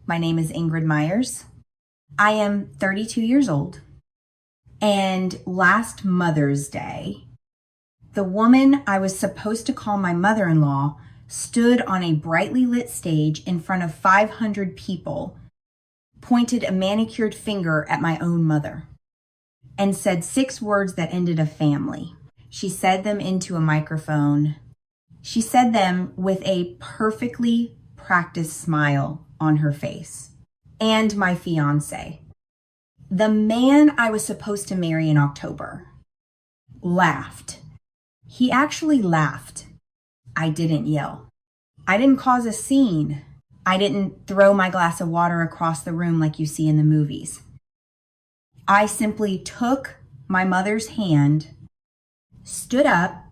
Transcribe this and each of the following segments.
My name is Ingrid Meyers. I am 32 years old. And last Mother's Day, the woman I was supposed to call my mother-in-law stood on a brightly lit stage in front of 500 people, pointed a manicured finger at my own mother, and said 6 words that ended a family. She said them into a microphone. She said them with a perfectly practiced smile on her face. And my fiance, the man I was supposed to marry in October, laughed. He actually laughed. I didn't yell. I didn't cause a scene. I didn't throw my glass of water across the room like you see in the movies. I simply took my mother's hand, stood up,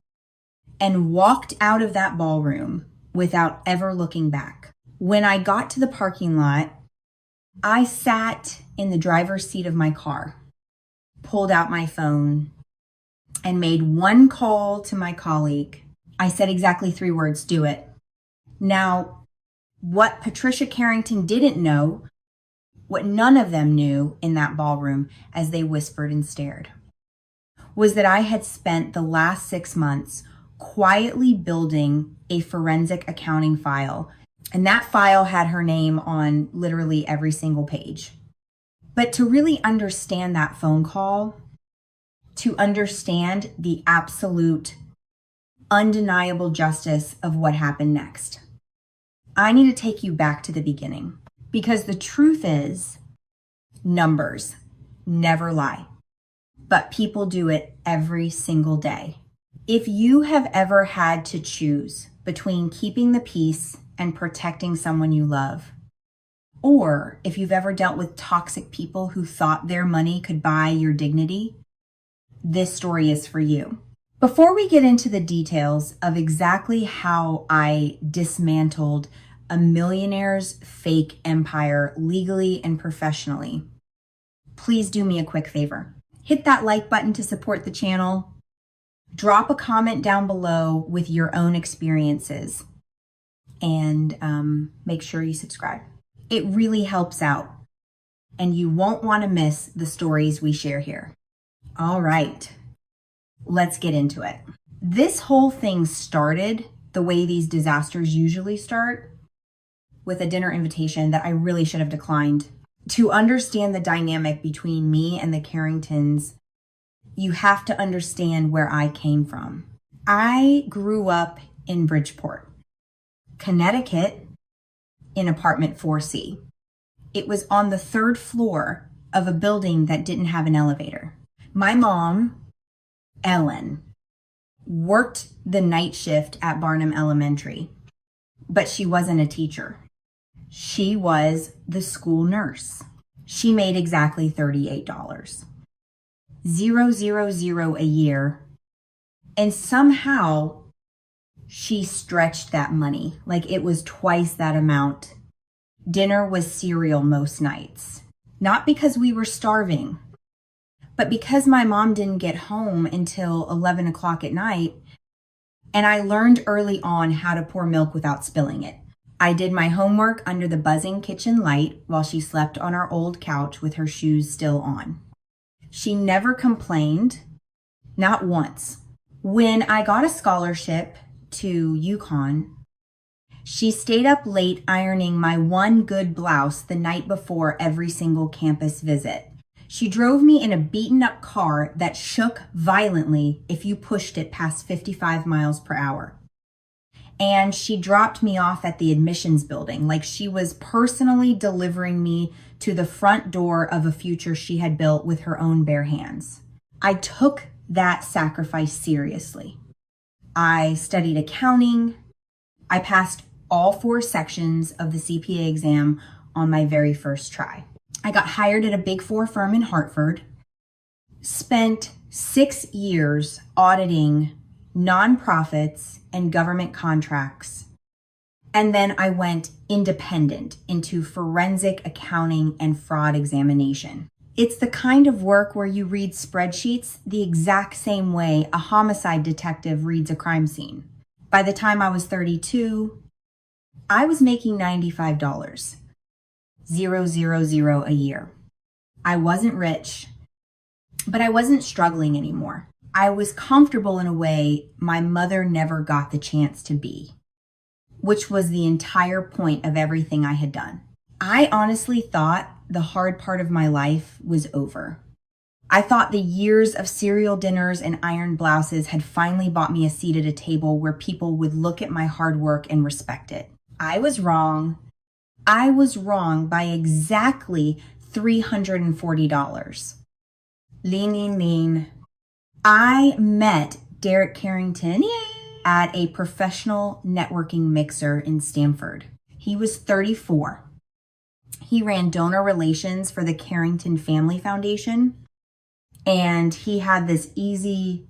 and walked out of that ballroom without ever looking back. When I got to the parking lot, I sat in the driver's seat of my car, pulled out my phone, and made one call to my colleague. I said exactly 3 words, "Do it." Now, what Patricia Carrington didn't know, what none of them knew in that ballroom as they whispered and stared, was that I had spent the last 6 months quietly building a forensic accounting file. And that file had her name on literally every single page. But to really understand that phone call, to understand the absolute, undeniable justice of what happened next, I need to take you back to the beginning. Because the truth is, numbers never lie. But people do it every single day. If you have ever had to choose between keeping the peace and protecting someone you love, or if you've ever dealt with toxic people who thought their money could buy your dignity, this story is for you. Before we get into the details of exactly how I dismantled a millionaire's fake empire legally and professionally, please do me a quick favor. Hit that like button to support the channel. Drop a comment down below with your own experiences, and make sure you subscribe. It really helps out, and you won't want to miss the stories we share here. All right, let's get into it. This whole thing started the way these disasters usually start, with a dinner invitation that I really should have declined. To understand the dynamic between me and the Carringtons, you have to understand where I came from. I grew up in Bridgeport, Connecticut, in apartment 4C. It was on the 3rd floor of a building that didn't have an elevator. My mom, Ellen, worked the night shift at Barnum Elementary, but she wasn't a teacher. She was the school nurse. She made exactly $38. $000 a year. And somehow she stretched that money like it was twice that amount. Dinner was cereal most nights. Not because we were starving, but because my mom didn't get home until 11 o'clock at night. And I learned early on how to pour milk without spilling it. I did my homework under the buzzing kitchen light while she slept on our old couch with her shoes still on. She never complained, not once. When I got a scholarship to UConn, she stayed up late ironing my one good blouse the night before every single campus visit. She drove me in a beaten up car that shook violently if you pushed it past 55 miles per hour. And she dropped me off at the admissions building like she was personally delivering me to the front door of a future she had built with her own bare hands. I took that sacrifice seriously. I studied accounting. I passed all 4 sections of the CPA exam on my very first try. I got hired at a Big 4 firm in Hartford, spent 6 years auditing nonprofits and government contracts. And then I went independent into forensic accounting and fraud examination. It's the kind of work where you read spreadsheets the exact same way a homicide detective reads a crime scene. By the time I was 32, I was making $95. $000 a year. I wasn't rich, but I wasn't struggling anymore. I was comfortable in a way my mother never got the chance to be, which was the entire point of everything I had done. I honestly thought the hard part of my life was over. I thought the years of cereal dinners and iron blouses had finally bought me a seat at a table where people would look at my hard work and respect it. I was wrong. I was wrong by exactly $340. Lean. I met Derek Carrington at a professional networking mixer in Stamford. He was 34. He ran donor relations for the Carrington Family Foundation, and he had this easy,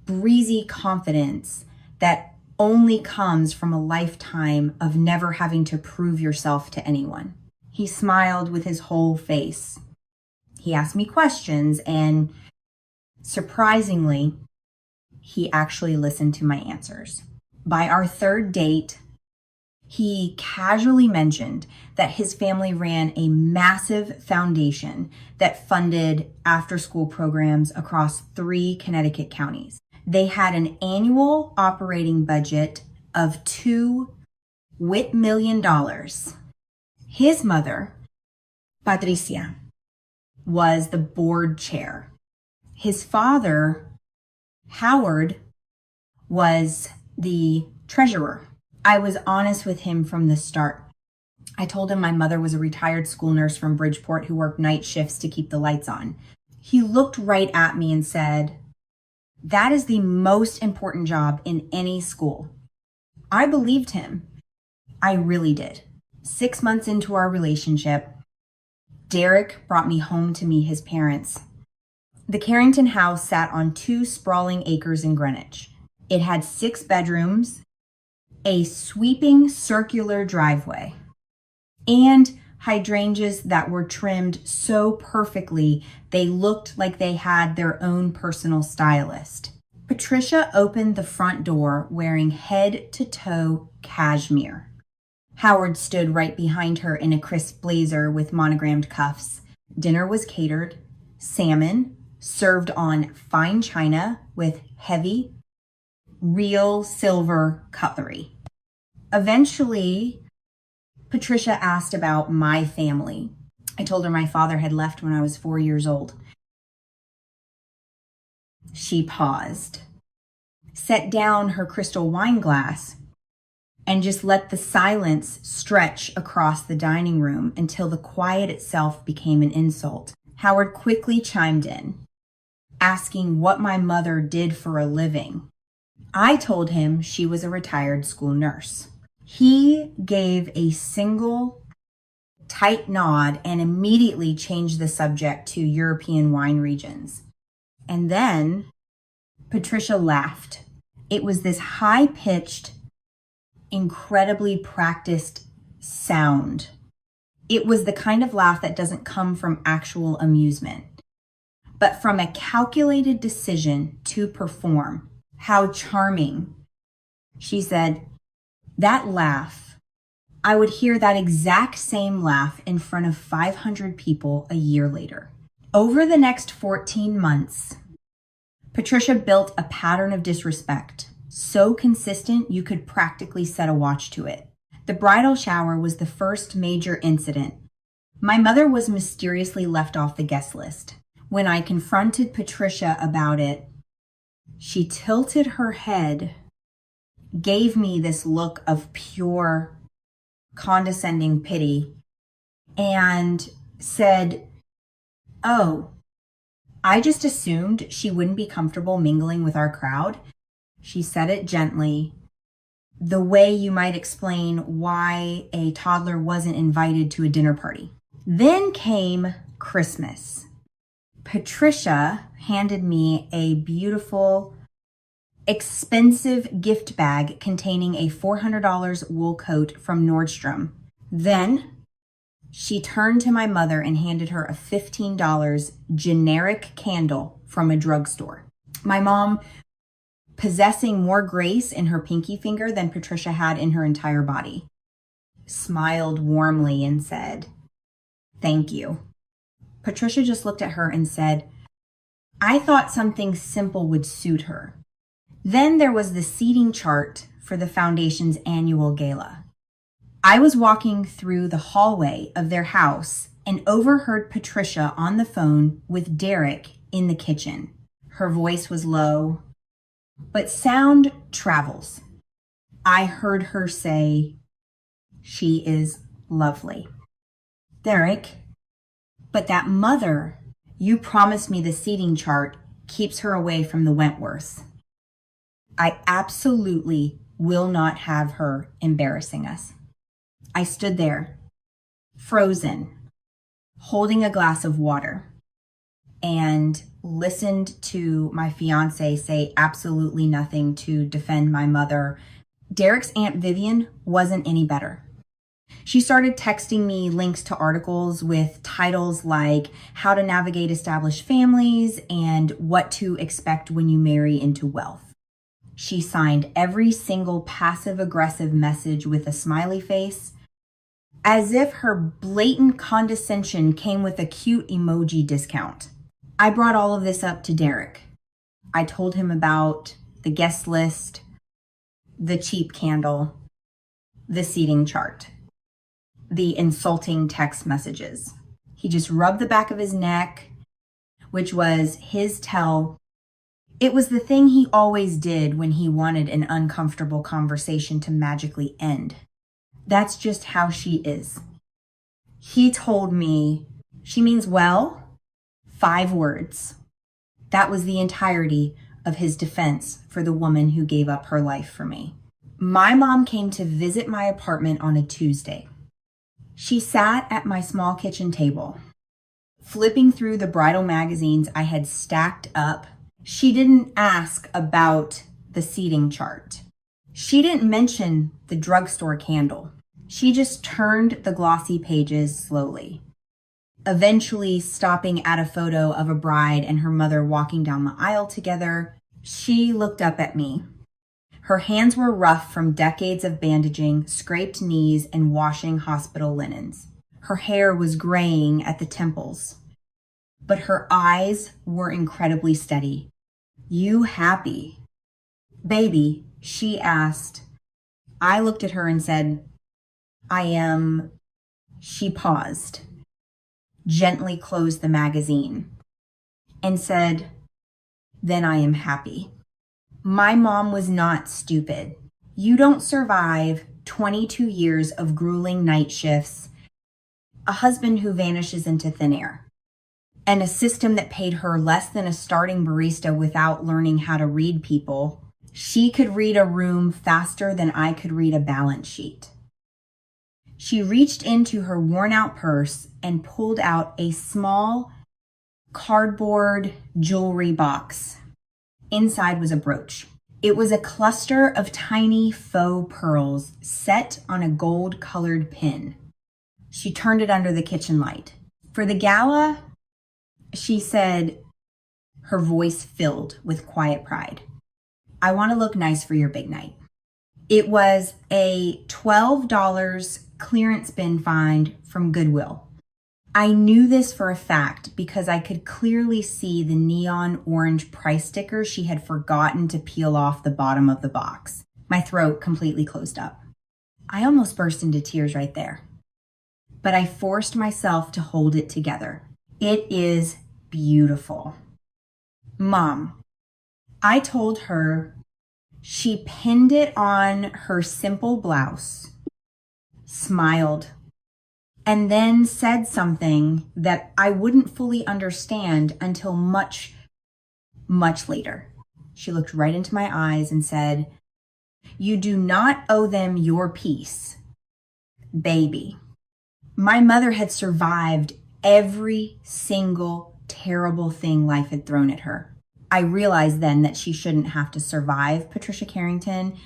breezy confidence that only comes from a lifetime of never having to prove yourself to anyone. He smiled with his whole face. He asked me questions, and surprisingly, he actually listened to my answers. By our third date, he casually mentioned that his family ran a massive foundation that funded after-school programs across 3 Connecticut counties. They had an annual operating budget of $2 million. His mother, Patricia, was the board chair. His father, Howard, was the treasurer. I was honest with him from the start. I told him my mother was a retired school nurse from Bridgeport who worked night shifts to keep the lights on. He looked right at me and said, "That is the most important job in any school." I believed him. I really did. 6 months into our relationship, Derek brought me home to meet his parents. The Carrington house sat on 2 sprawling acres in Greenwich. It had 6 bedrooms, a sweeping circular driveway, and hydrangeas that were trimmed so perfectly they looked like they had their own personal stylist. Patricia opened the front door wearing head-to-toe cashmere. Howard stood right behind her in a crisp blazer with monogrammed cuffs. Dinner was catered, salmon served on fine china with heavy, real silver cutlery. Eventually, Patricia asked about my family. I told her my father had left when I was 4 years old. She paused, set down her crystal wine glass, and just let the silence stretch across the dining room until the quiet itself became an insult. Howard quickly chimed in, asking what my mother did for a living. I told him she was a retired school nurse. He gave a single tight nod and immediately changed the subject to European wine regions. And then Patricia laughed. It was this high-pitched, incredibly practiced sound. It was the kind of laugh that doesn't come from actual amusement, but from a calculated decision to perform. How charming. She said, "That laugh, I would hear that exact same laugh in front of 500 people a year later." Over the next 14 months, Patricia built a pattern of disrespect, so consistent you could practically set a watch to it. The bridal shower was the first major incident. My mother was mysteriously left off the guest list. When I confronted Patricia about it, she tilted her head, gave me this look of pure, condescending pity, and said, "Oh, I just assumed she wouldn't be comfortable mingling with our crowd." She said it gently, the way you might explain why a toddler wasn't invited to a dinner party. Then came Christmas. Patricia handed me a beautiful, expensive gift bag containing a $400 wool coat from Nordstrom. Then she turned to my mother and handed her a $15 generic candle from a drugstore. My mom, possessing more grace in her pinky finger than Patricia had in her entire body, smiled warmly and said, Thank you. Patricia just looked at her and said, I thought something simple would suit her. Then there was the seating chart for the foundation's annual gala. I was walking through the hallway of their house and overheard Patricia on the phone with Derek in the kitchen. Her voice was low, but sound travels. I heard her say, she is lovely. Derek, but that mother you promised me the seating chart keeps her away from the Wentworths. I absolutely will not have her embarrassing us. I stood there, frozen, holding a glass of water, and listened to my fiance say absolutely nothing to defend my mother. Derek's Aunt Vivian wasn't any better. She started texting me links to articles with titles like How to Navigate Established Families and What to Expect When You Marry into Wealth. She signed every single passive-aggressive message with a smiley face, as if her blatant condescension came with a cute emoji discount. I brought all of this up to Derek. I told him about the guest list, the cheap candle, the seating chart, the insulting text messages. He just rubbed the back of his neck, which was his tell. It was the thing he always did when he wanted an uncomfortable conversation to magically end. That's just how she is. He told me she means well, 5 words. That was the entirety of his defense for the woman who gave up her life for me. My mom came to visit my apartment on a Tuesday. She sat at my small kitchen table, flipping through the bridal magazines I had stacked up. She didn't ask about the seating chart. She didn't mention the drugstore candle. She just turned the glossy pages slowly, eventually stopping at a photo of a bride and her mother walking down the aisle together. She looked up at me. Her hands were rough from decades of bandaging, scraped knees, and washing hospital linens. Her hair was graying at the temples, but her eyes were incredibly steady. You happy? Baby, she asked. I looked at her and said, I am. She paused, gently closed the magazine, and said, then I am happy. My mom was not stupid. You don't survive 22 years of grueling night shifts, a husband who vanishes into thin air, and a system that paid her less than a starting barista without learning how to read people. She could read a room faster than I could read a balance sheet. She reached into her worn-out purse and pulled out a small cardboard jewelry box. Inside was a brooch. It was a cluster of tiny faux pearls set on a gold-colored pin. She turned it under the kitchen light. For the gala, she said, her voice filled with quiet pride, I want to look nice for your big night. It was a $12 clearance bin find from Goodwill. I knew this for a fact because I could clearly see the neon orange price sticker she had forgotten to peel off the bottom of the box. My throat completely closed up. I almost burst into tears right there, but I forced myself to hold it together. It is beautiful. Mom, I told her. She pinned it on her simple blouse, smiled, and then said something that I wouldn't fully understand until much, much later. She looked right into my eyes and said, you do not owe them your piece, baby. My mother had survived every single terrible thing life had thrown at her. I realized then that she shouldn't have to survive Patricia Carrington.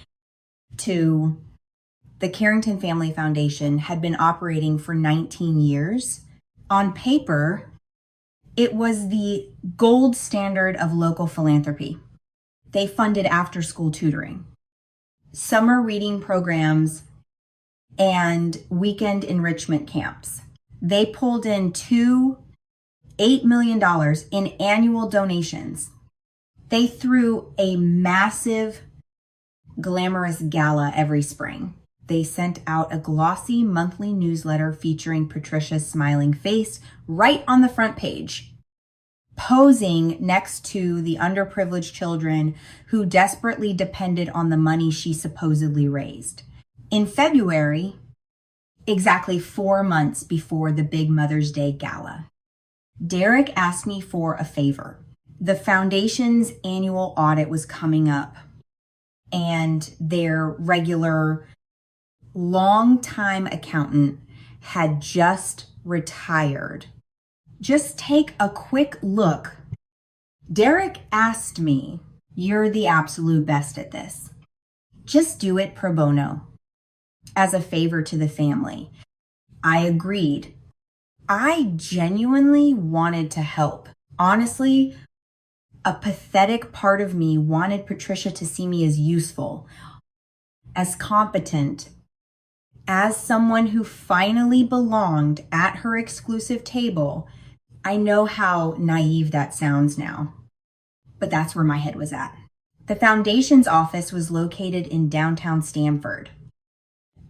The Carrington Family Foundation had been operating for 19 years. On paper, it was the gold standard of local philanthropy. They funded after-school tutoring, summer reading programs, and weekend enrichment camps. They pulled in $8 million in annual donations. They threw a massive, glamorous gala every spring. They sent out a glossy monthly newsletter featuring Patricia's smiling face right on the front page, posing next to the underprivileged children who desperately depended on the money she supposedly raised. In February, exactly 4 months before the big Mother's Day gala, Derek asked me for a favor. The foundation's annual audit was coming up, and their regular longtime accountant had just retired. Just take a quick look. Derek asked me, "You're the absolute best at this. Just do it pro bono, as a favor to the family." I agreed. I genuinely wanted to help. Honestly, a pathetic part of me wanted Patricia to see me as useful, as competent, as someone who finally belonged at her exclusive table. I know how naive that sounds now, but that's where my head was at. The foundation's office was located in downtown Stamford,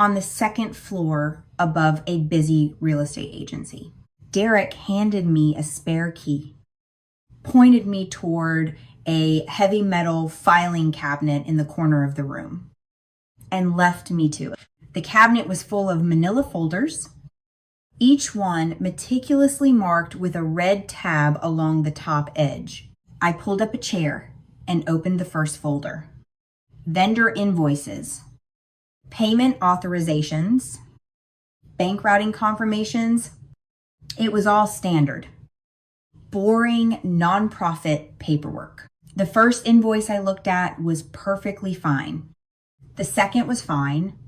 on the second floor above a busy real estate agency. Derek handed me a spare key, pointed me toward a heavy metal filing cabinet in the corner of the room, and left me to it. The cabinet was full of manila folders, each one meticulously marked with a red tab along the top edge. I pulled up a chair and opened the first folder. Vendor invoices, payment authorizations, bank routing confirmations. It was all standard, boring nonprofit paperwork. The first invoice I looked at was perfectly fine. The second was fine.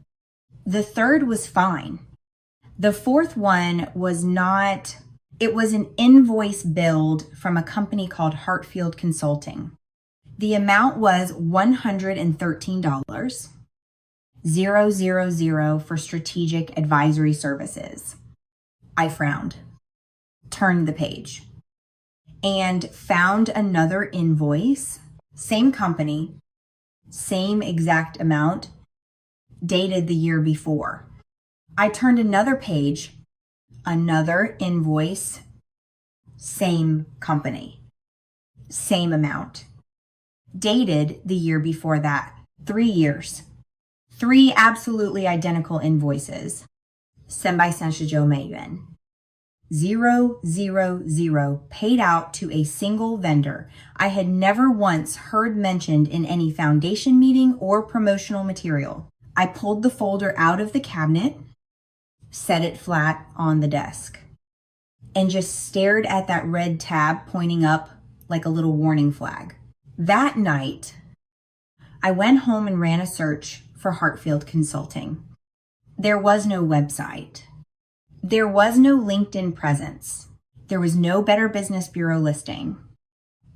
The third was fine. The fourth one was not. It was an invoice billed from a company called Hartfield Consulting. The amount was $113,000 for strategic advisory services. I frowned, turned the page, and found another invoice, same company, same exact amount, dated the year before. I turned another page, another invoice, same company, same amount, dated the year before that. 3 years. 3 absolutely identical invoices. 3,500 yuan. 000 paid out to a single vendor I had never once heard mentioned in any foundation meeting or promotional material. I pulled the folder out of the cabinet, set it flat on the desk, and just stared at that red tab pointing up like a little warning flag. That night, I went home and ran a search for Hartfield Consulting. There was no website. There was no LinkedIn presence. There was no Better Business Bureau listing.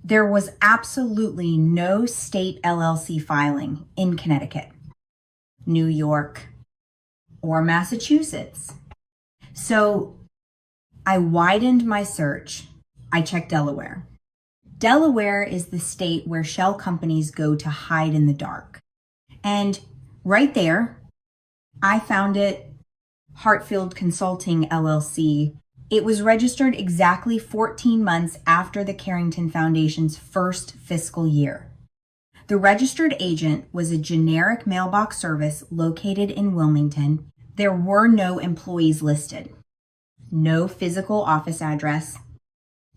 There was absolutely no state LLC filing in Connecticut, New York, or Massachusetts. So I widened my search. I checked Delaware. Delaware is the state where shell companies go to hide in the dark. And right there, I found it, Hartfield Consulting LLC. It was registered exactly 14 months after the Carrington Foundation's first fiscal year. The registered agent was a generic mailbox service located in Wilmington. There were no employees listed, no physical office address,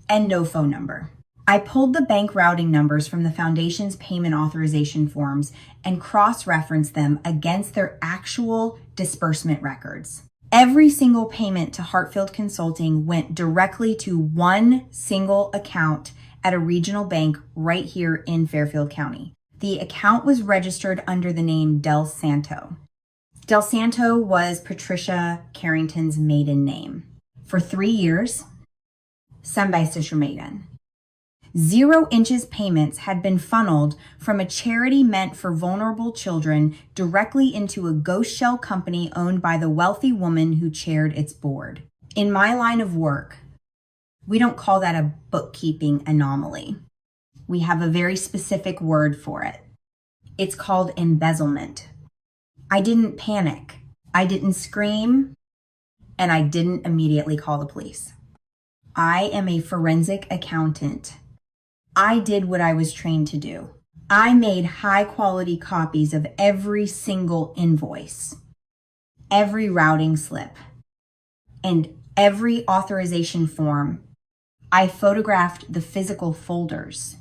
and no phone number. I pulled the bank routing numbers from the foundation's payment authorization forms and cross-referenced them against their actual disbursement records. Every single payment to Hartfield Consulting went directly to one single account at a regional bank right here in Fairfield County. The account was registered under the name Del Santo. Del Santo was Patricia Carrington's maiden name. For 3 years, 3,500. 0 inches payments had been funneled from a charity meant for vulnerable children directly into a ghost shell company owned by the wealthy woman who chaired its board. In my line of work, we don't call that a bookkeeping anomaly. We have a very specific word for it. It's called embezzlement. I didn't panic. I didn't scream, and I didn't immediately call the police. I am a forensic accountant. I did what I was trained to do. I made high quality copies of every single invoice, every routing slip, and every authorization form. I photographed the physical folders.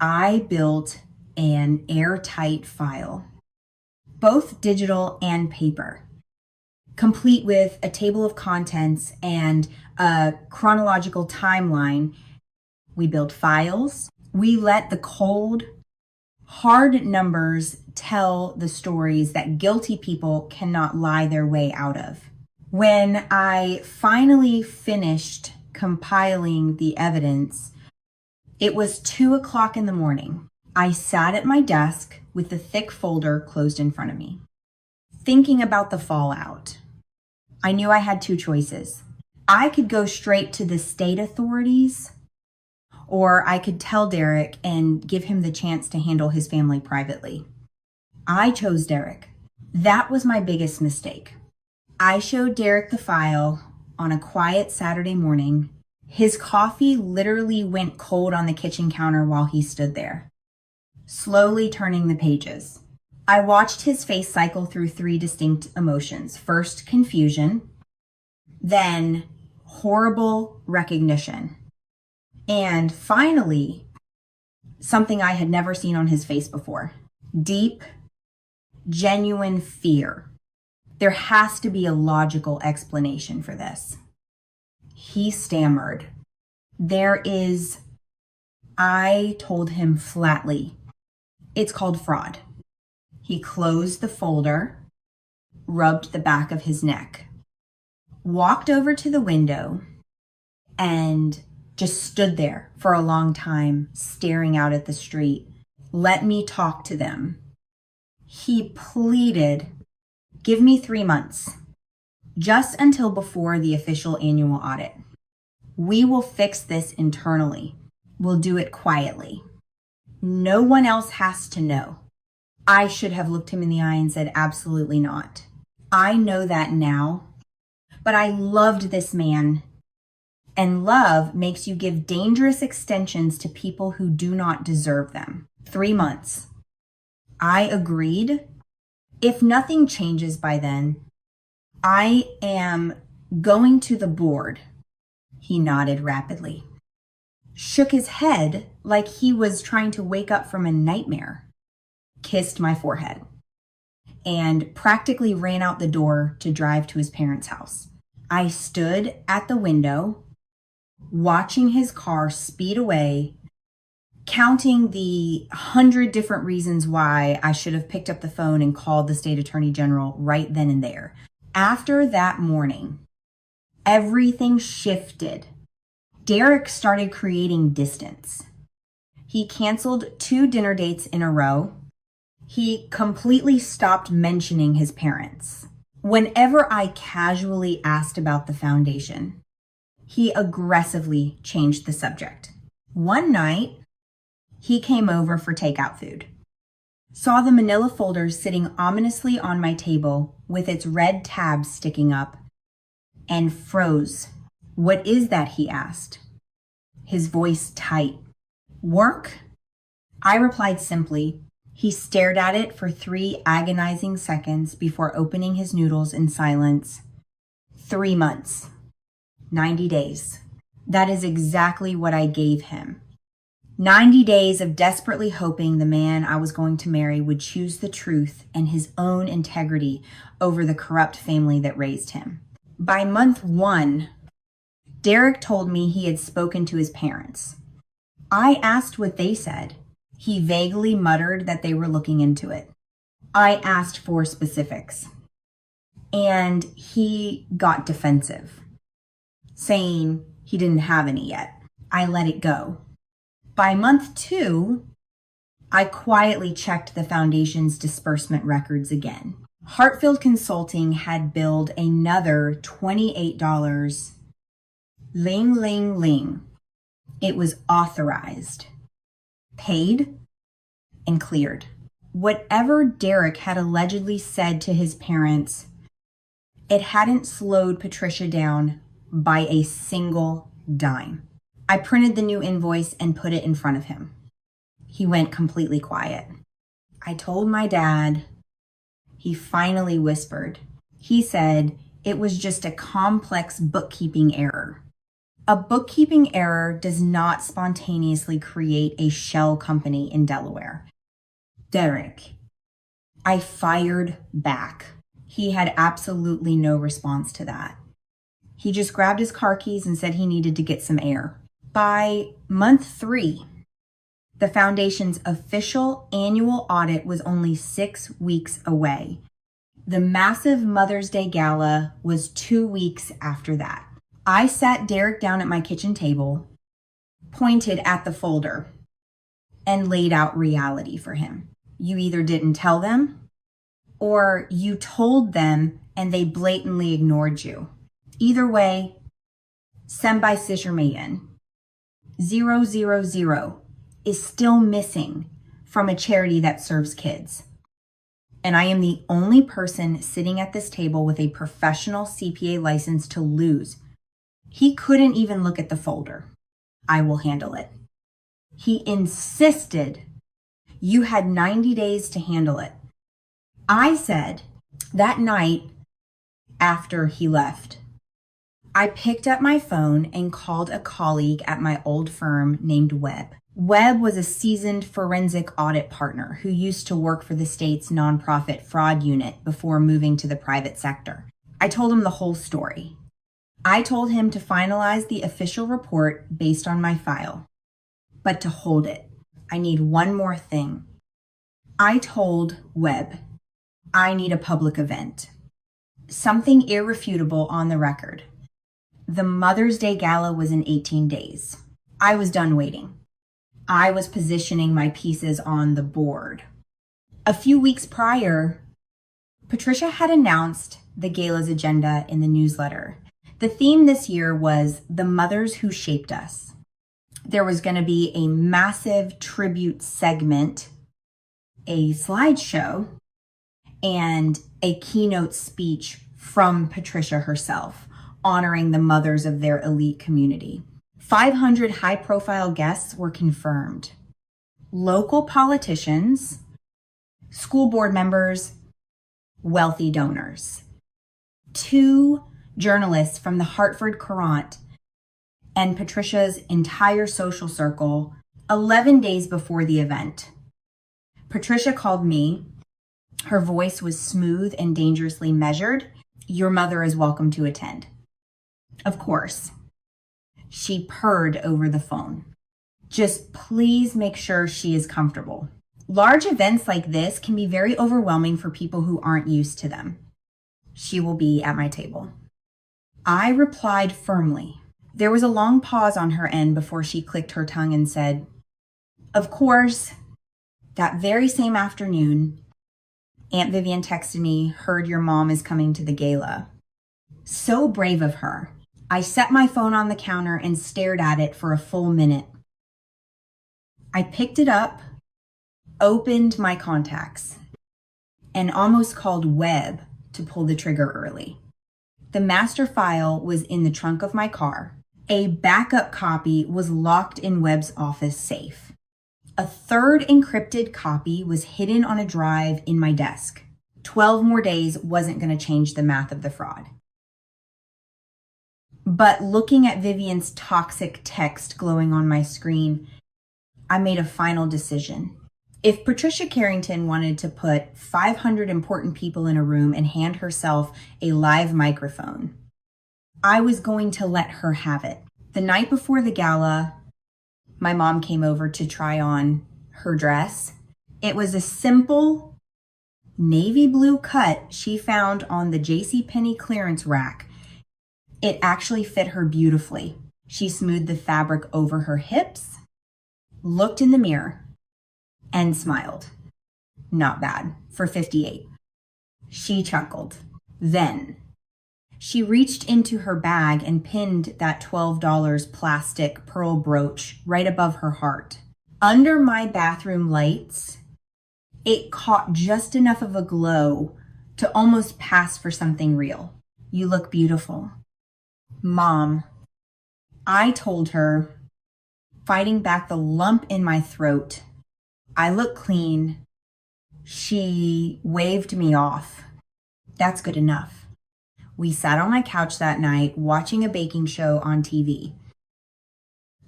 I built an airtight file, both digital and paper, complete with a table of contents and a chronological timeline. We built files. We let the cold, hard numbers tell the stories that guilty people cannot lie their way out of. When I finally finished compiling the evidence, it was 2:00 in the morning. I sat at my desk with the thick folder closed in front of me, thinking about the fallout. I knew I had two choices. I could go straight to the state authorities, or I could tell Derek and give him the chance to handle his family privately. I chose Derek. That was my biggest mistake. I showed Derek the file on a quiet Saturday morning. His coffee literally went cold on the kitchen counter while he stood there, slowly turning the pages. I watched his face cycle through three distinct emotions. First, confusion, then horrible recognition, and finally, something I had never seen on his face before: deep, genuine fear. There has to be a logical explanation for this. He stammered. I told him flatly, it's called fraud. He closed the folder, rubbed the back of his neck, walked over to the window, and just stood there for a long time, staring out at the street. Let me talk to them. He pleaded, give me 3 months, just until before the official annual audit. We will fix this internally. We'll do it quietly. No one else has to know. I should have looked him in the eye and said, absolutely not. I know that now, but I loved this man. And love makes you give dangerous extensions to people who do not deserve them. 3 months. I agreed. If nothing changes by then, I am going to the board. He nodded rapidly, shook his head like he was trying to wake up from a nightmare, kissed my forehead, and practically ran out the door to drive to his parents' house. I stood at the window, watching his car speed away, counting the 100 different reasons why I should have picked up the phone and called the state attorney general right then and there. After that morning, everything shifted. Derek started creating distance. He canceled 2 dinner dates in a row. He completely stopped mentioning his parents. Whenever I casually asked about the foundation, he aggressively changed the subject. One night, he came over for takeout food, saw the manila folders sitting ominously on my table with its red tabs sticking up, and froze. What is that? He asked, his voice tight. Work? I replied simply. He stared at it for 3 agonizing seconds before opening his noodles in silence. 3 months. 90 days. That is exactly what I gave him. 90 days of desperately hoping the man I was going to marry would choose the truth and his own integrity over the corrupt family that raised him. By month 1, Derek told me he had spoken to his parents. I asked what they said. He vaguely muttered that they were looking into it. I asked for specifics, and he got defensive, saying he didn't have any yet. I let it go. By month 2, I quietly checked the foundation's disbursement records again. Hartfield Consulting had billed another $28 Ling, ling, ling. It was authorized, paid, and cleared. Whatever Derek had allegedly said to his parents, it hadn't slowed Patricia down by a single dime. I printed the new invoice and put it in front of him. He went completely quiet. I told my dad. He finally whispered. He said it was just a complex bookkeeping error. A bookkeeping error does not spontaneously create a shell company in Delaware. Derek. I fired back. He had absolutely no response to that. He just grabbed his car keys and said he needed to get some air. By month 3, the foundation's official annual audit was only 6 weeks away. The massive Mother's Day Gala was 2 weeks after that. I sat Derek down at my kitchen table, pointed at the folder, and laid out reality for him. You either didn't tell them, or you told them and they blatantly ignored you. Either way, Sembai Sishermayan 000 is still missing from a charity that serves kids. And I am the only person sitting at this table with a professional CPA license to lose. He couldn't even look at the folder. I will handle it. He insisted you had 90 days to handle it. I said that night after he left, I picked up my phone and called a colleague at my old firm named Webb. Webb was a seasoned forensic audit partner who used to work for the state's nonprofit fraud unit before moving to the private sector. I told him the whole story. I told him to finalize the official report based on my file, but to hold it, I need one more thing. I told Webb, I need a public event. Something irrefutable on the record. The Mother's Day Gala was in 18 days. I was done waiting. I was positioning my pieces on the board. A few weeks prior, Patricia had announced the gala's agenda in the newsletter. The theme this year was the mothers who shaped us. There was going to be a massive tribute segment, a slideshow, and a keynote speech from Patricia herself, honoring the mothers of their elite community. 500 high-profile guests were confirmed. Local politicians, school board members, wealthy donors. 2 journalists from the Hartford Courant and Patricia's entire social circle 11 days before the event. Patricia called me. Her voice was smooth and dangerously measured. Your mother is welcome to attend. Of course. She purred over the phone. Just please make sure she is comfortable. Large events like this can be very overwhelming for people who aren't used to them. She will be at my table. I replied firmly. There was a long pause on her end before she clicked her tongue and said, of course. That very same afternoon, Aunt Vivian texted me, heard your mom is coming to the gala. So brave of her. I set my phone on the counter and stared at it for a full minute. I picked it up, opened my contacts, and almost called Webb to pull the trigger early. The master file was in the trunk of my car. A backup copy was locked in Webb's office safe. A third encrypted copy was hidden on a drive in my desk. 12 more days wasn't going to change the math of the fraud. But looking at Vivian's toxic text glowing on my screen, I made a final decision. If Patricia Carrington wanted to put 500 important people in a room and hand herself a live microphone, I was going to let her have it. The night before the gala, my mom came over to try on her dress. It was a simple navy blue cut she found on the JCPenney clearance rack. It actually fit her beautifully. She smoothed the fabric over her hips, looked in the mirror, and smiled. Not bad for 58. She chuckled. Then She reached into her bag and pinned that $12 plastic pearl brooch right above her heart. Under my bathroom lights, it caught just enough of a glow to almost pass for something real. "You look beautiful." "Mom," I told her, fighting back the lump in my throat, "I look clean." She waved me off. "That's good enough." We sat on my couch that night watching a baking show on TV.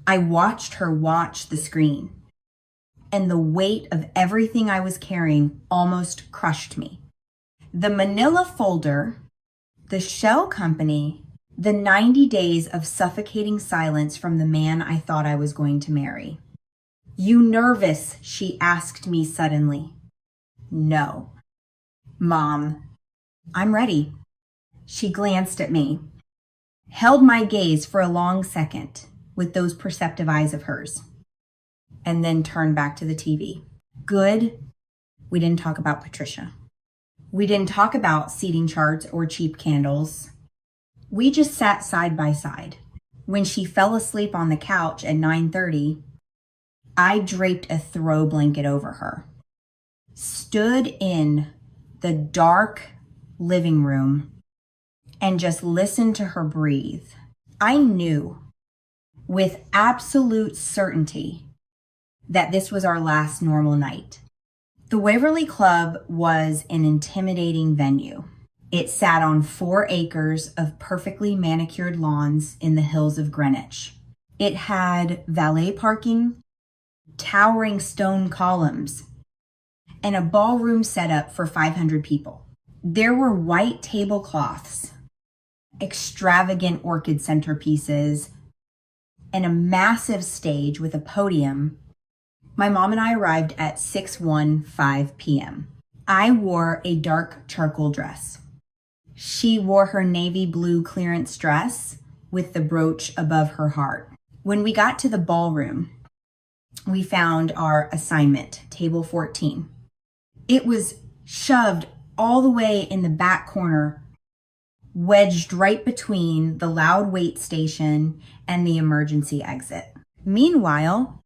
I watched her watch the screen, and the weight of everything I was carrying almost crushed me. The manila folder, the shell company, the 90 days of suffocating silence from the man I thought I was going to marry. "You nervous?" she asked me suddenly. "No." "Mom, I'm ready." She glanced at me, held my gaze for a long second with those perceptive eyes of hers, and then turned back to the TV. Good. We didn't talk about Patricia. We didn't talk about seating charts or cheap candles. We just sat side by side. When she fell asleep on the couch at 9:30, I draped a throw blanket over her, stood in the dark living room, and just listened to her breathe. I knew with absolute certainty that this was our last normal night. The Waverly Club was an intimidating venue. It sat on 4 acres of perfectly manicured lawns in the hills of Greenwich. It had valet parking, towering stone columns, and a ballroom set up for 500 people. There were white tablecloths, extravagant orchid centerpieces, and a massive stage with a podium. My mom and I arrived at 6:15 p.m. I wore a dark charcoal dress. She wore her navy blue clearance dress with the brooch above her heart. When we got to the ballroom, we found our assignment, table 14. It was shoved all the way in the back corner, wedged right between the loud wait station and the emergency exit. Meanwhile,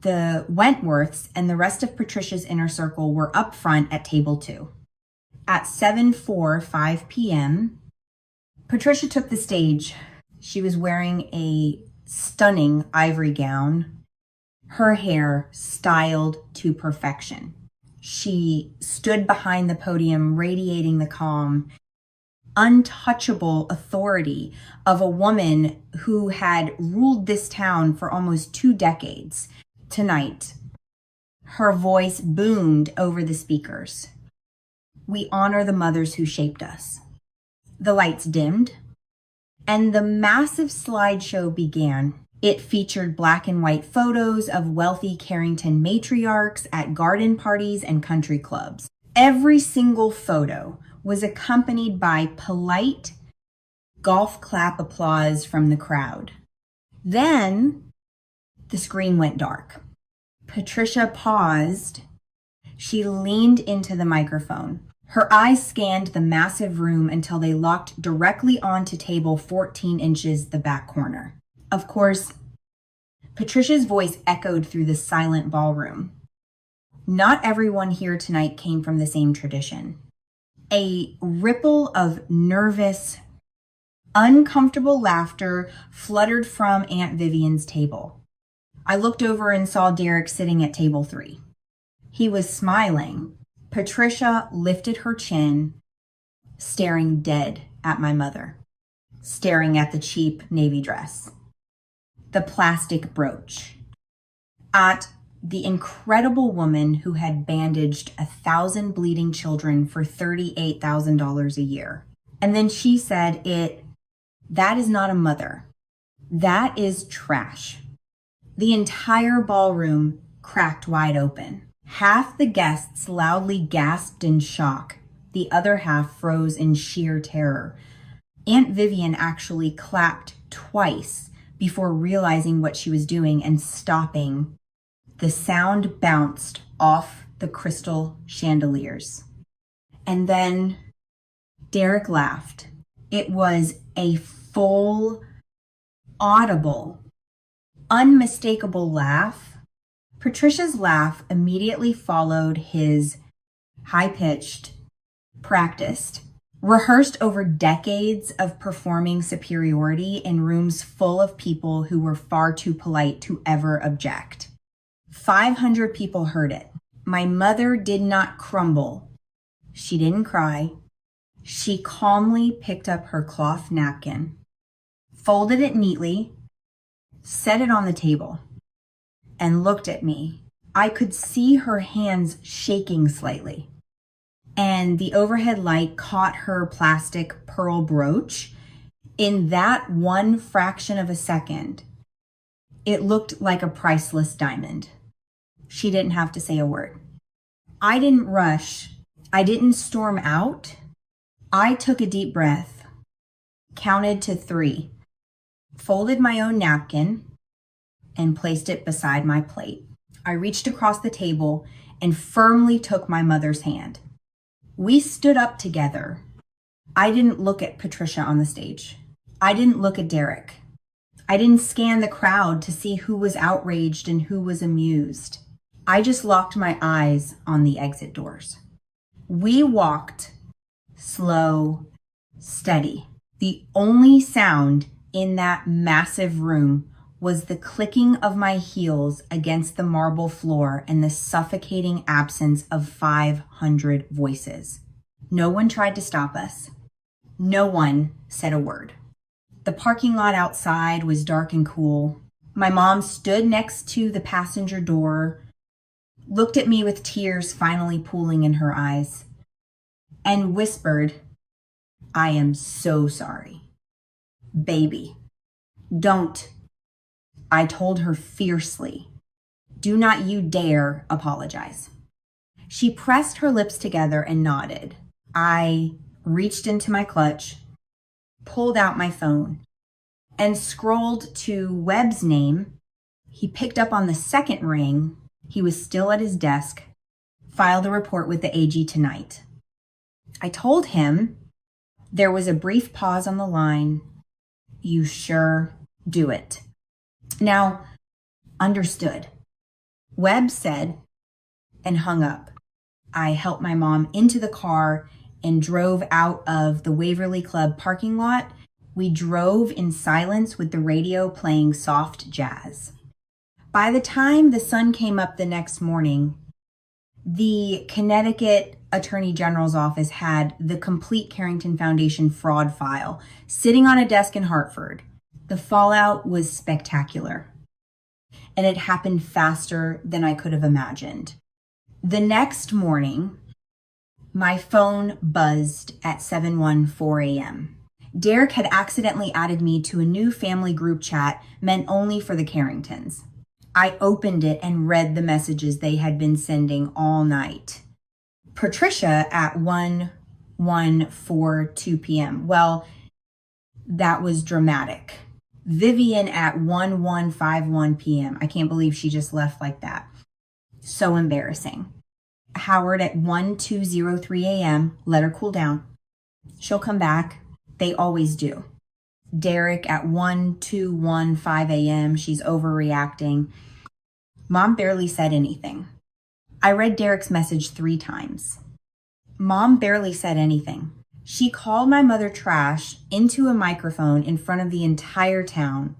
the Wentworths and the rest of Patricia's inner circle were up front at table 2. At 7:45 p.m., Patricia took the stage. She was wearing a stunning ivory gown, her hair styled to perfection. She stood behind the podium, radiating the calm, untouchable authority of a woman who had ruled this town for almost 2 decades. Tonight, her voice boomed over the speakers. We honor the mothers who shaped us. The lights dimmed, and the massive slideshow began. It featured black and white photos of wealthy Carrington matriarchs at garden parties and country clubs. Every single photo was accompanied by polite golf clap applause from the crowd. Then the screen went dark. Patricia paused. She leaned into the microphone. Her eyes scanned the massive room until they locked directly onto table 14 inches the back corner. Of course, Patricia's voice echoed through the silent ballroom. Not everyone here tonight came from the same tradition. A ripple of nervous, uncomfortable laughter fluttered from Aunt Vivian's table. I looked over and saw Derek sitting at table 3. He was smiling. Patricia lifted her chin, staring dead at my mother, staring at the cheap navy dress, the plastic brooch, at the incredible woman who had bandaged 1,000 bleeding children for $38,000 a year. And then she said, that is not a mother. That is trash. The entire ballroom cracked wide open. Half the guests loudly gasped in shock. The other half froze in sheer terror. Aunt Vivian actually clapped twice before realizing what she was doing and stopping. The sound bounced off the crystal chandeliers. And then Derek laughed. It was a full, audible, unmistakable laugh. Patricia's laugh immediately followed his high-pitched, practiced, rehearsed over decades of performing superiority in rooms full of people who were far too polite to ever object. 500 people heard it. My mother did not crumble. She didn't cry. She calmly picked up her cloth napkin, folded it neatly, set it on the table, and looked at me. I could see her hands shaking slightly, and the overhead light caught her plastic pearl brooch. In that one fraction of a second, it looked like a priceless diamond. She didn't have to say a word. I didn't rush. I didn't storm out. I took a deep breath, counted to 3, folded my own napkin, and placed it beside my plate. I reached across the table and firmly took my mother's hand. We stood up together. I didn't look at Patricia on the stage. I didn't look at Derek. I didn't scan the crowd to see who was outraged and who was amused. I just locked my eyes on the exit doors. We walked slow, steady. The only sound in that massive room was the clicking of my heels against the marble floor and the suffocating absence of 500 voices. No one tried to stop us. No one said a word. The parking lot outside was dark and cool. My mom stood next to the passenger door, looked at me with tears finally pooling in her eyes, and whispered, "I am so sorry. Baby, don't." I told her fiercely, "Do not you dare apologize." She pressed her lips together and nodded. I reached into my clutch, pulled out my phone, and scrolled to Webb's name. He picked up on the second ring. He was still at his desk. Filed a report with the AG tonight. I told him. There was a brief pause on the line. "You sure? Do it." Now, understood. Webb said and hung up. I helped my mom into the car and drove out of the Waverly Club parking lot. We drove in silence with the radio playing soft jazz. By the time the sun came up the next morning, the Connecticut Attorney General's office had the complete Carrington Foundation fraud file sitting on a desk in Hartford. The fallout was spectacular, and it happened faster than I could have imagined. The next morning, my phone buzzed at 7:14 a.m. Derek had accidentally added me to a new family group chat meant only for the Carringtons. I opened it and read the messages they had been sending all night. Patricia at 1:42 p.m. Well, that was dramatic. Vivian at 1:51 p.m. I can't believe she just left like that. So embarrassing. Howard at 1:03 a.m. Let her cool down. She'll come back. They always do. Derek at 1:15 a.m. She's overreacting. Mom barely said anything. I read Derek's message 3 times. Mom barely said anything. She called my mother trash into a microphone in front of the entire town,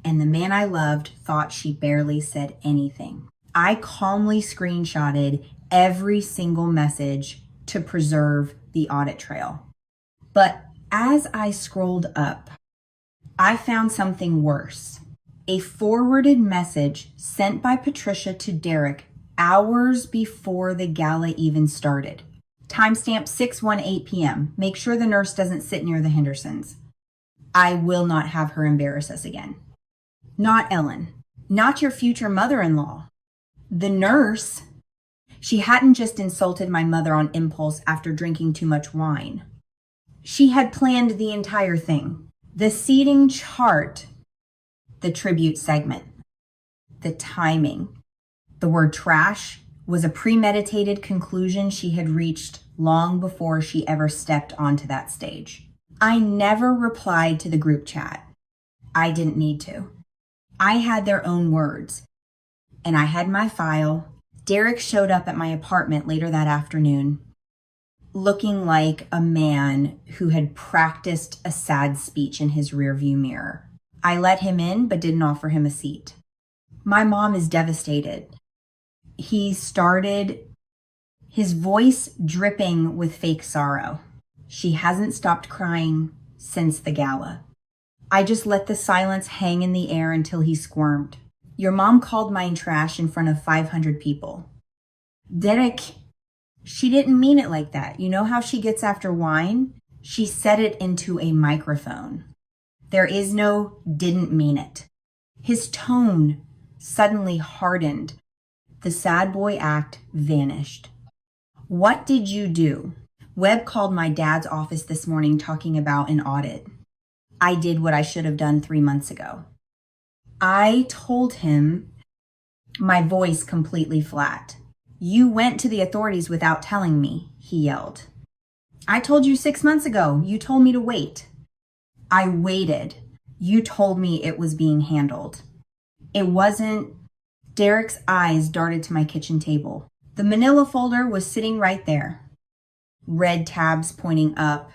and the man I loved thought she barely said anything. I calmly screenshotted every single message to preserve the audit trail. But as I scrolled up, I found something worse. A forwarded message sent by Patricia to Derek hours before the gala even started. Timestamp 6:18 p.m. Make sure the nurse doesn't sit near the Hendersons. I will not have her embarrass us again. Not Ellen. Not your future mother-in-law. The nurse. She hadn't just insulted my mother on impulse after drinking too much wine. She had planned the entire thing. The seating chart, the tribute segment, the timing. The word trash was a premeditated conclusion she had reached long before she ever stepped onto that stage. I never replied to the group chat. I didn't need to. I had their own words, and I had my file. Derek showed up at my apartment later that afternoon, looking like a man who had practiced a sad speech in his rearview mirror. I let him in, but didn't offer him a seat. My mom is devastated. He started, his voice dripping with fake sorrow. She hasn't stopped crying since the gala. I just let the silence hang in the air until he squirmed. Your mom called mine trash in front of 500 people. Derek, she didn't mean it like that. You know how she gets after wine? She said it into a microphone. There is no didn't mean it. His tone suddenly hardened. The sad boy act vanished. What did you do? Webb called my dad's office this morning talking about an audit. I did what I should have done 3 months ago. I told him, my voice completely flat. You went to the authorities without telling me, he yelled. I told you 6 months ago. You told me to wait. I waited. You told me it was being handled. It wasn't. Derek's eyes darted to my kitchen table. The manila folder was sitting right there. Red tabs pointing up.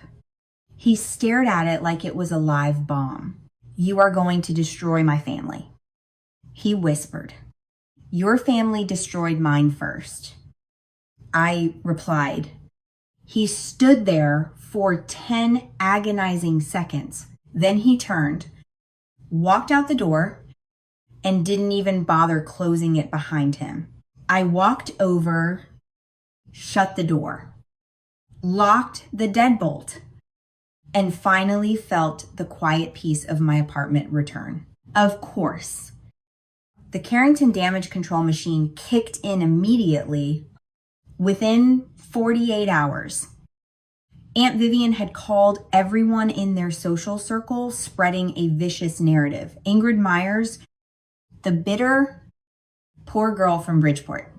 He stared at it like it was a live bomb. You are going to destroy my family. He whispered. Your family destroyed mine first. I replied. He stood there for 10 agonizing seconds. Then he turned, walked out the door, and didn't even bother closing it behind him. I walked over, shut the door, locked the deadbolt, and finally felt the quiet peace of my apartment return. Of course, the Carrington damage control machine kicked in immediately within 48 hours. Aunt Vivian had called everyone in their social circle, spreading a vicious narrative. Ingrid Meyers, the bitter, poor girl from Bridgeport,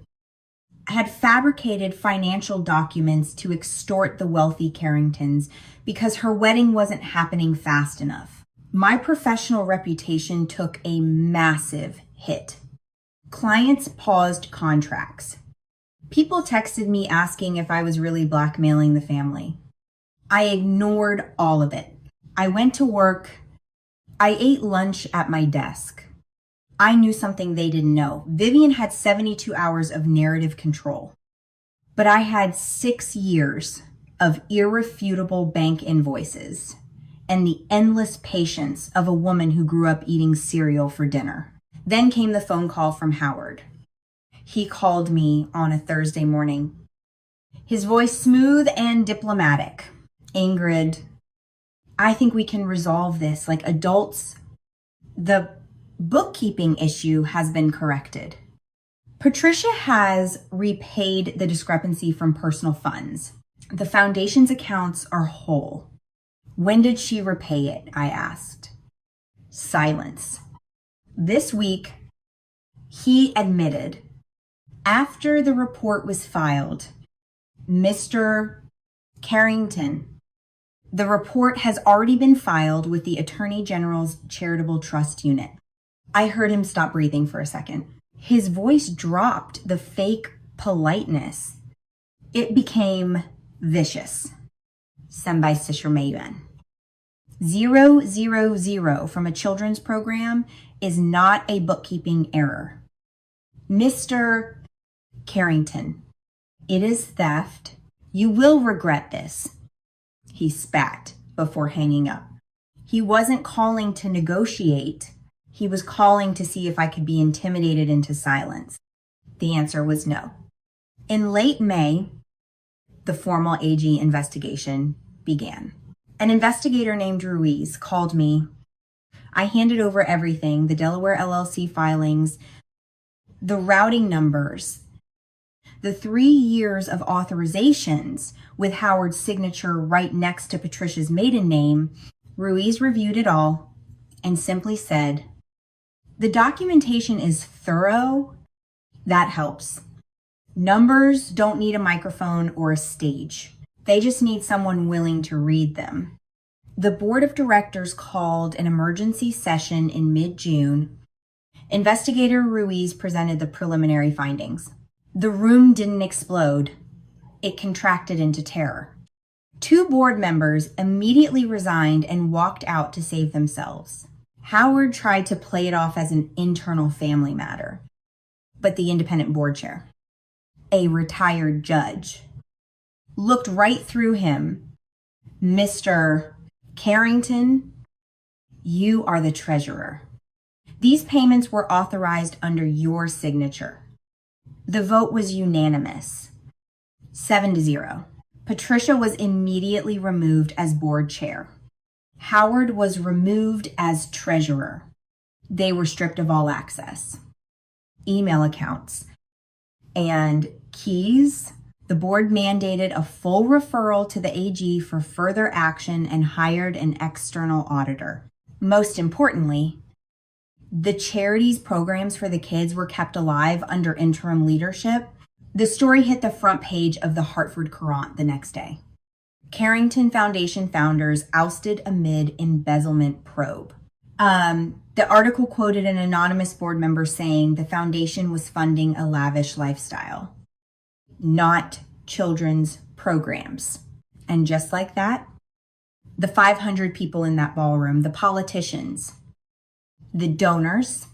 had fabricated financial documents to extort the wealthy Carringtons because her wedding wasn't happening fast enough. My professional reputation took a massive hit. Clients paused contracts. People texted me asking if I was really blackmailing the family. I ignored all of it. I went to work. I ate lunch at my desk. I knew something they didn't know. Vivian had 72 hours of narrative control, but I had 6 years of irrefutable bank invoices and the endless patience of a woman who grew up eating cereal for dinner. Then came the phone call from Howard. He called me on a Thursday morning. His voice smooth and diplomatic. Ingrid, I think we can resolve this like adults. The bookkeeping issue has been corrected. Patricia has repaid the discrepancy from personal funds. The foundation's accounts are whole. When did she repay it? I asked. Silence. This week, he admitted, after the report was filed, Mr. Carrington, the report has already been filed with the Attorney General's Charitable Trust Unit. I heard him stop breathing for a second. His voice dropped the fake politeness. It became vicious. 300,000. 000 from a children's program is not a bookkeeping error. Mr. Carrington, it is theft. You will regret this. He spat before hanging up. He wasn't calling to negotiate. He was calling to see if I could be intimidated into silence. The answer was no. In late May, the formal AG investigation began. An investigator named Ruiz called me. I handed over everything, the Delaware LLC filings, the routing numbers, the 3 years of authorizations with Howard's signature right next to Patricia's maiden name. Ruiz reviewed it all and simply said, the documentation is thorough. That helps. Numbers don't need a microphone or a stage. They just need someone willing to read them. The board of directors called an emergency session in mid-June. Investigator Ruiz presented the preliminary findings. The room didn't explode. It contracted into terror. 2 board members immediately resigned and walked out to save themselves. Howard tried to play it off as an internal family matter, but the independent board chair, a retired judge, looked right through him. Mr. Carrington, you are the treasurer. These payments were authorized under your signature. The vote was unanimous, 7-0. Patricia was immediately removed as board chair. Howard was removed as treasurer. They were stripped of all access, email accounts, and keys. The board mandated a full referral to the AG for further action and hired an external auditor. Most importantly, the charity's programs for the kids were kept alive under interim leadership. The story hit the front page of the Hartford Courant the next day. Carrington Foundation founders ousted amid embezzlement probe. The article quoted an anonymous board member saying the foundation was funding a lavish lifestyle, not children's programs. And just like that, the 500 people in that ballroom, the politicians, the donors,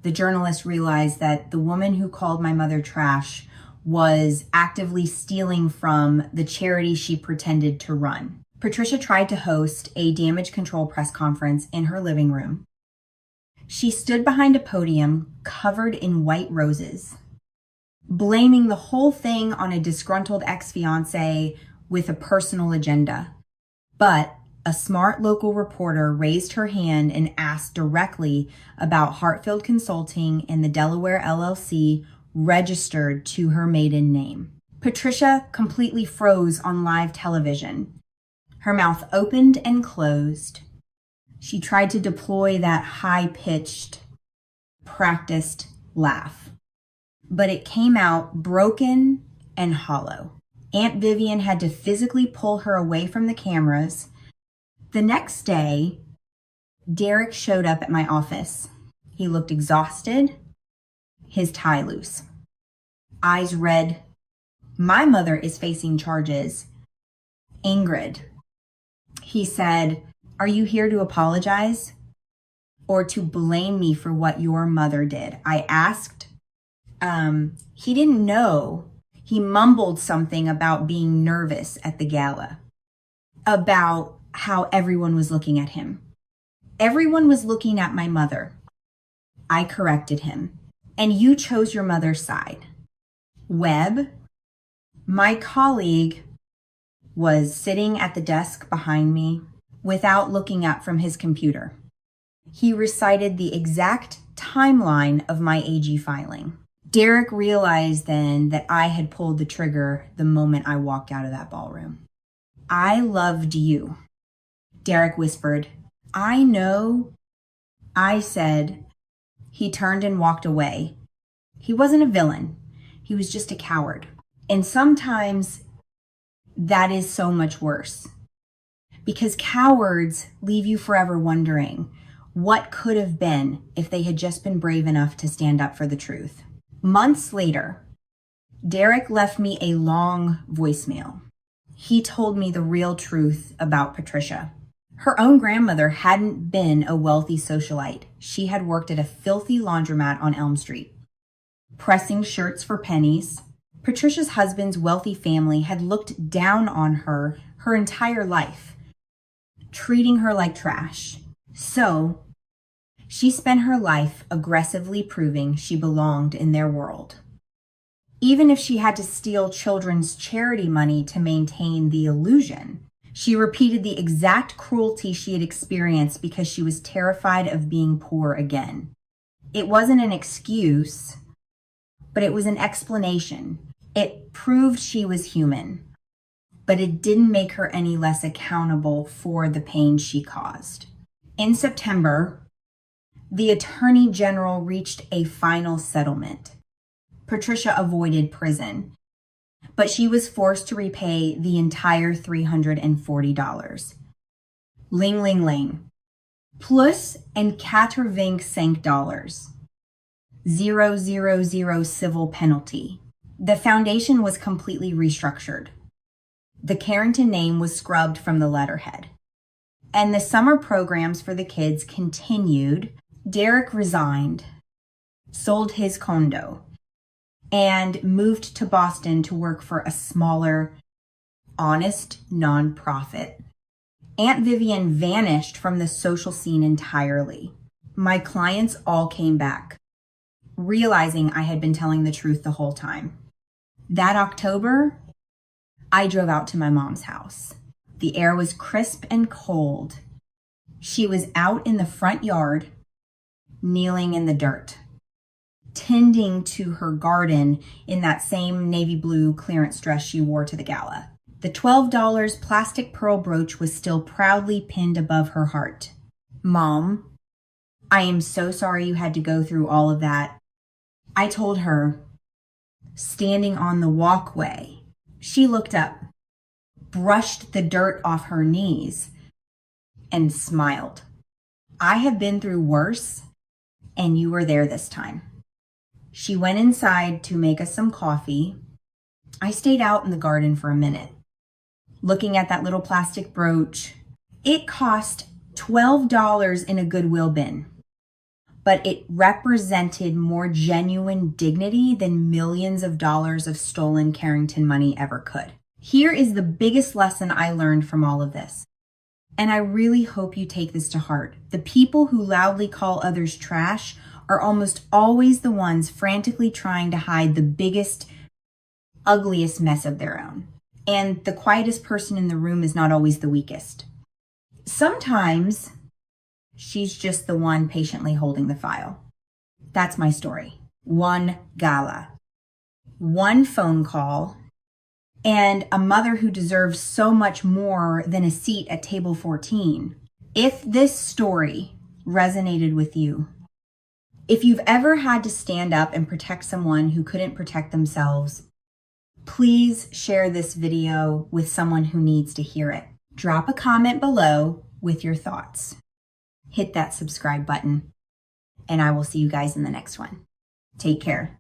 the journalists realized that the woman who called my mother trash was actively stealing from the charity she pretended to run. Patricia tried to host a damage control press conference in her living room. She stood behind a podium covered in white roses, blaming the whole thing on a disgruntled ex-fiancé with a personal agenda. But a smart local reporter raised her hand and asked directly about Hartfield Consulting and the Delaware LLC registered to her maiden name. Patricia completely froze on live television. Her mouth opened and closed. She tried to deploy that high-pitched, practiced laugh, but it came out broken and hollow. Aunt Vivian had to physically pull her away from the cameras. The next day, Derek showed up at my office. He looked exhausted, his tie loose, eyes red. My mother is facing charges. Ingrid, he said, are you here to apologize or to blame me for what your mother did? I asked. He didn't know. He mumbled something about being nervous at the gala, about how everyone was looking at him. Everyone was looking at my mother. I corrected him. And you chose your mother's side. Webb, my colleague, was sitting at the desk behind me without looking up from his computer. He recited the exact timeline of my AG filing. Derek realized then that I had pulled the trigger the moment I walked out of that ballroom. I loved you, Derek whispered. I know, I said. He turned and walked away. He wasn't a villain. He was just a coward. And sometimes that is so much worse, because cowards leave you forever wondering what could have been if they had just been brave enough to stand up for the truth. Months later, Derek left me a long voicemail. He told me the real truth about Patricia. Her own grandmother hadn't been a wealthy socialite. She had worked at a filthy laundromat on Elm Street, pressing shirts for pennies. Patricia's husband's wealthy family had looked down on her entire life, treating her like trash. So she spent her life aggressively proving she belonged in their world. Even if she had to steal children's charity money to maintain the illusion, she repeated the exact cruelty she had experienced because she was terrified of being poor again. It wasn't an excuse, but it was an explanation. It proved she was human, but it didn't make her any less accountable for the pain she caused. In September, the Attorney General reached a final settlement. Patricia avoided prison, but she was forced to repay the entire $340. Ling ling ling. Plus and 85 dollars. 000 civil penalty. The foundation was completely restructured. The Carrington name was scrubbed from the letterhead. And the summer programs for the kids continued. Derek resigned, sold his condo, and moved to Boston to work for a smaller, honest nonprofit. Aunt Vivian vanished from the social scene entirely. My clients all came back, realizing I had been telling the truth the whole time. That October, I drove out to my mom's house. The air was crisp and cold. She was out in the front yard, kneeling in the dirt, tending to her garden in that same navy blue clearance dress she wore to the gala. The $12 plastic pearl brooch was still proudly pinned above her heart. Mom, I am so sorry you had to go through all of that. I told her, standing on the walkway. She looked up, brushed the dirt off her knees, and smiled. I have been through worse, and you were there this time. She went inside to make us some coffee. I stayed out in the garden for a minute, looking at that little plastic brooch. It cost $12 in a Goodwill bin, but it represented more genuine dignity than millions of dollars of stolen Carrington money ever could. Here is the biggest lesson I learned from all of this, and I really hope you take this to heart. The people who loudly call others trash are almost always the ones frantically trying to hide the biggest, ugliest mess of their own. And the quietest person in the room is not always the weakest. Sometimes she's just the one patiently holding the file. That's my story. One gala, one phone call, and a mother who deserves so much more than a seat at table 14. If this story resonated with you, if you've ever had to stand up and protect someone who couldn't protect themselves, please share this video with someone who needs to hear it. Drop a comment below with your thoughts. Hit that subscribe button, and I will see you guys in the next one. Take care.